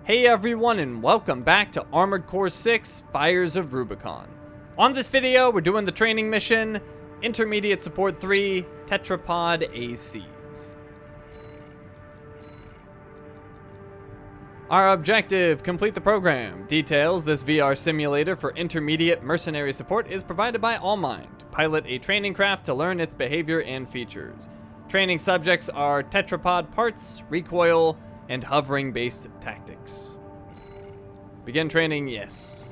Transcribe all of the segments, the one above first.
Hey everyone, and welcome back to Armored Core 6 Fires of Rubicon. On this video, we're doing the training mission, Intermediate Support 3, Tetrapod ACs. Our objective, complete the program. Details, this VR simulator for intermediate mercenary support is provided by Allmind. Pilot a training craft to learn its behavior and features. Training subjects are tetrapod parts, recoil, and hovering-based tactics. Begin training, yes.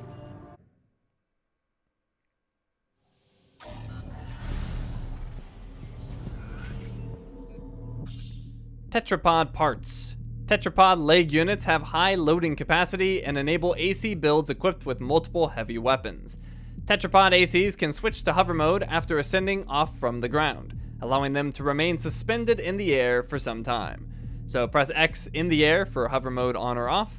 Tetrapod parts. Tetrapod leg units have high loading capacity and enable AC builds equipped with multiple heavy weapons. Tetrapod ACs can switch to hover mode after ascending off from the ground, allowing them to remain suspended in the air for some time. So press X in the air for hover mode on or off,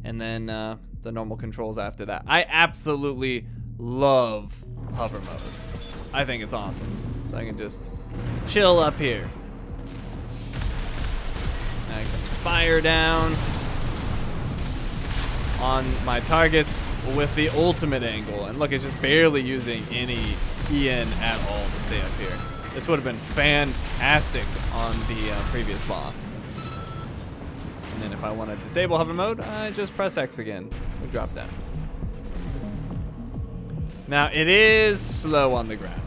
and then the normal controls after that. I absolutely love hover mode. I think it's awesome. So I can just chill up here. I can fire down on my targets with the ultimate angle. And look, it's just barely using any EN at all to stay up here. This would have been fantastic on the previous boss. And then if I want to disable hover mode, I just press X again. We drop down. Now it is slow on the ground.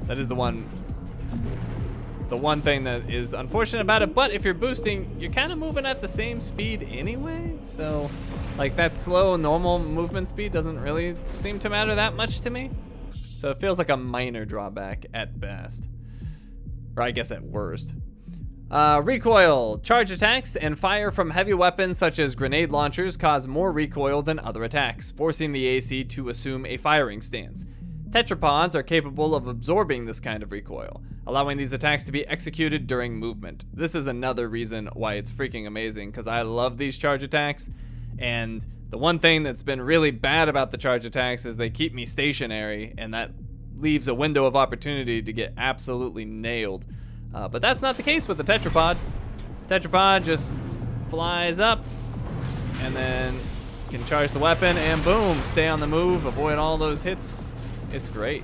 That is the one thing that is unfortunate about it. But if you're boosting, you're kind of moving at the same speed anyway. So like that slow normal movement speed doesn't really seem to matter that much to me. So it feels like a minor drawback at best. Or I guess at worst. Recoil. Charge attacks and fire from heavy weapons such as grenade launchers cause more recoil than other attacks, forcing the AC to assume a firing stance. Tetrapods are capable of absorbing this kind of recoil, allowing these attacks to be executed during movement. This is another reason why it's freaking amazing, because I love these charge attacks, and the one thing that's been really bad about the charge attacks is they keep me stationary, and that leaves a window of opportunity to get absolutely nailed. But that's not the case with the Tetrapod. Tetrapod just flies up and then can charge the weapon and boom, stay on the move, avoid all those hits. It's great.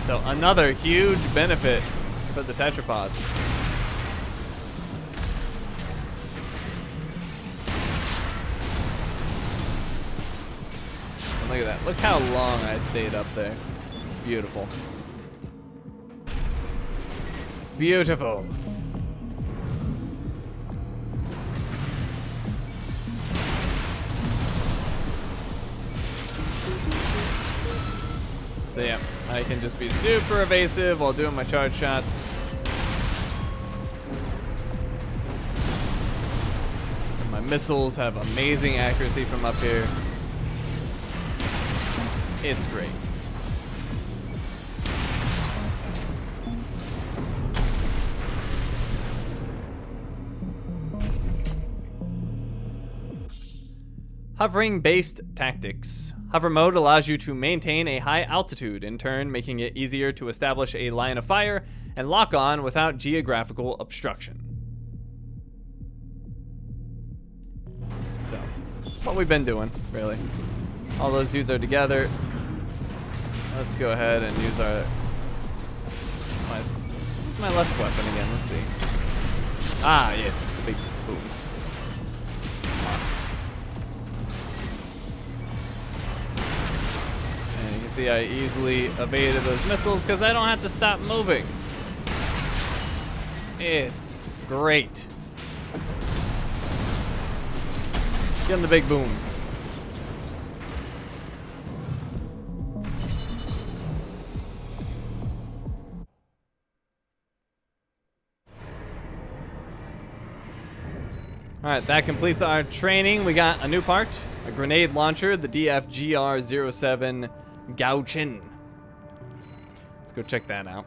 So another huge benefit for the Tetrapods. And look at that. Look how long I stayed up there. Beautiful. Beautiful. So yeah, I can just be super evasive while doing my charge shots. And my missiles have amazing accuracy from up here. It's great. Hovering-based tactics. Hover mode allows you to maintain a high altitude, in turn making it easier to establish a line of fire and lock on without geographical obstruction. So, what we've been doing, really. All those dudes are together. Let's go ahead and use my left weapon again, let's see. Ah, yes, the big boom. Awesome. See, I easily evaded those missiles because I don't have to stop moving. It's great. Get in the big boom. All right, that completes our training. We got a new part, a grenade launcher, the DFGR-07 Gaochin. Let's go check that out.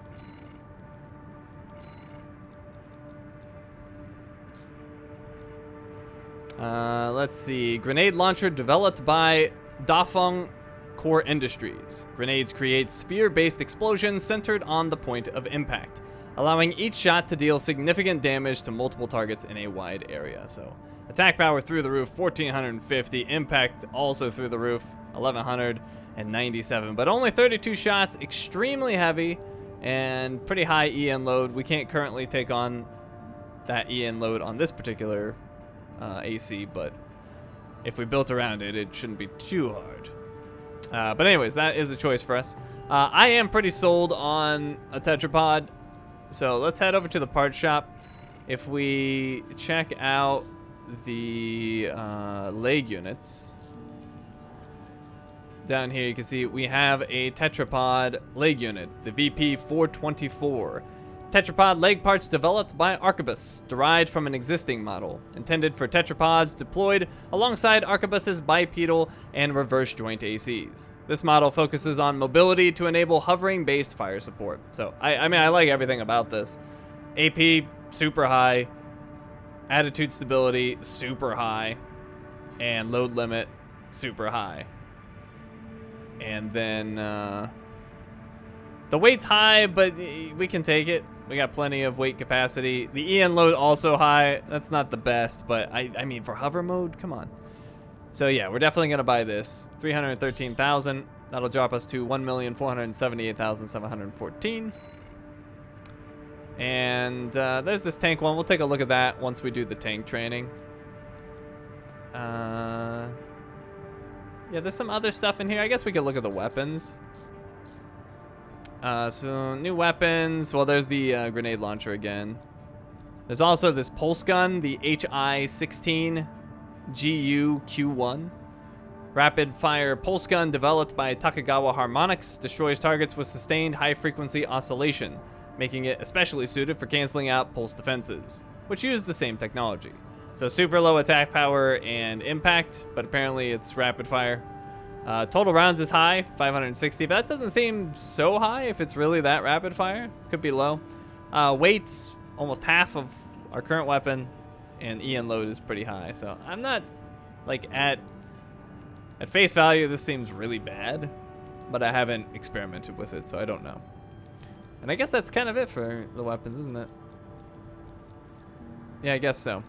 Let's see. Grenade launcher developed by Dafeng Core Industries. Grenades create sphere-based explosions centered on the point of impact. allowing each shot to deal significant damage to multiple targets in a wide area. So attack power through the roof, 1450. Impact also through the roof, 1197. But only 32 shots, extremely heavy, and pretty high EN load. We can't currently take on that EN load on this particular AC, but if we built around it, it shouldn't be too hard. But anyways, that is a choice for us. I am pretty sold on a tetrapod, so let's head over to the parts shop. If we check out the leg units, down here you can see we have a tetrapod leg unit, the VP424. Tetrapod leg parts developed by Arquebus, derived from an existing model, intended for tetrapods deployed alongside Arquebus's bipedal and reverse joint ACs. This model focuses on mobility to enable hovering-based fire support. So, I mean, I like everything about this. AP, super high. Attitude stability, super high. And load limit, super high. And then, the weight's high, but we can take it. We got plenty of weight capacity. The EN load also high. That's not the best, but I mean, for hover mode, come on. So yeah, we're definitely gonna buy this. 313,000. That'll drop us to 1,478,714. And there's this tank one. We'll take a look at that once we do the tank training. Yeah, there's some other stuff in here. I guess we could look at the weapons. So new weapons. Well, there's the grenade launcher again. There's also this pulse gun, the HI-16 GU-Q1. Rapid fire pulse gun developed by Takagawa Harmonix, destroys targets with sustained high frequency oscillation, making it especially suited for canceling out pulse defenses, which use the same technology. So super low attack power and impact, but apparently it's rapid fire. Total rounds is high, 560, but that doesn't seem so high if it's really that rapid fire. Could be low. Weight's almost half of our current weapon, and EN load is pretty high. So I'm not, like, at face value, this seems really bad, but I haven't experimented with it, so I don't know. And I guess that's kind of it for the weapons, isn't it? Yeah, I guess so.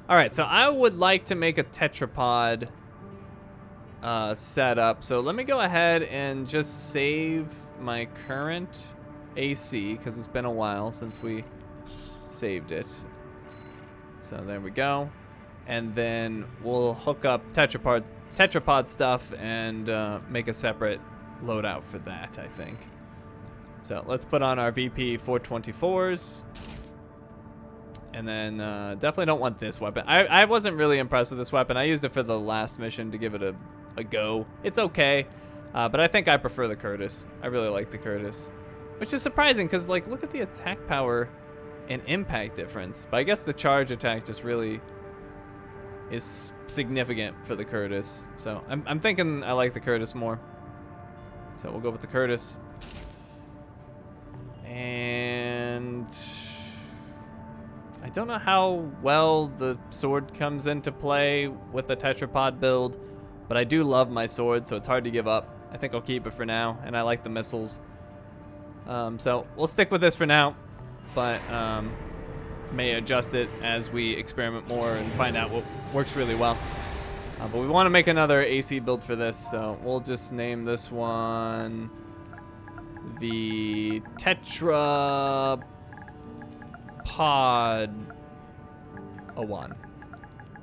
All right, so I would like to make a tetrapod setup. So let me go ahead and just save my current AC because it's been a while since we saved it. So there we go. And then we'll hook up tetrapod stuff and make a separate loadout for that, I think. So let's put on our VP424s. And then definitely don't want this weapon. I wasn't really impressed with this weapon. I used it for the last mission to give it a go. It's okay, but I think I prefer the Curtis. I really like the Curtis, which is surprising because, like, look at the attack power and impact difference. But I guess the charge attack just really is significant for the Curtis. So I'm thinking I like the Curtis more. So we'll go with the Curtis. And I don't know how well the sword comes into play with the tetrapod build, but I do love my sword, so it's hard to give up. I think I'll keep it for now, and I like the missiles. So we'll stick with this for now, but may adjust it as we experiment more and find out what works really well. But we want to make another AC build for this, so we'll just name this one the Tetrapod A1.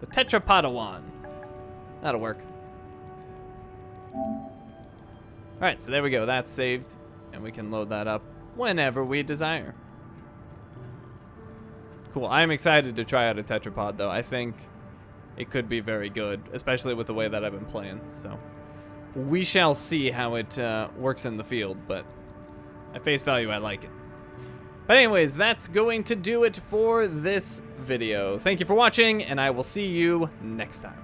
The Tetrapod A1. That'll work. Alright, so there we go. That's saved. And we can load that up whenever we desire. Cool. I'm excited to try out a tetrapod, though. I think it could be very good, especially with the way that I've been playing. So we shall see how it works in the field, but at face value, I like it. But anyways, that's going to do it for this video. Thank you for watching, and I will see you next time.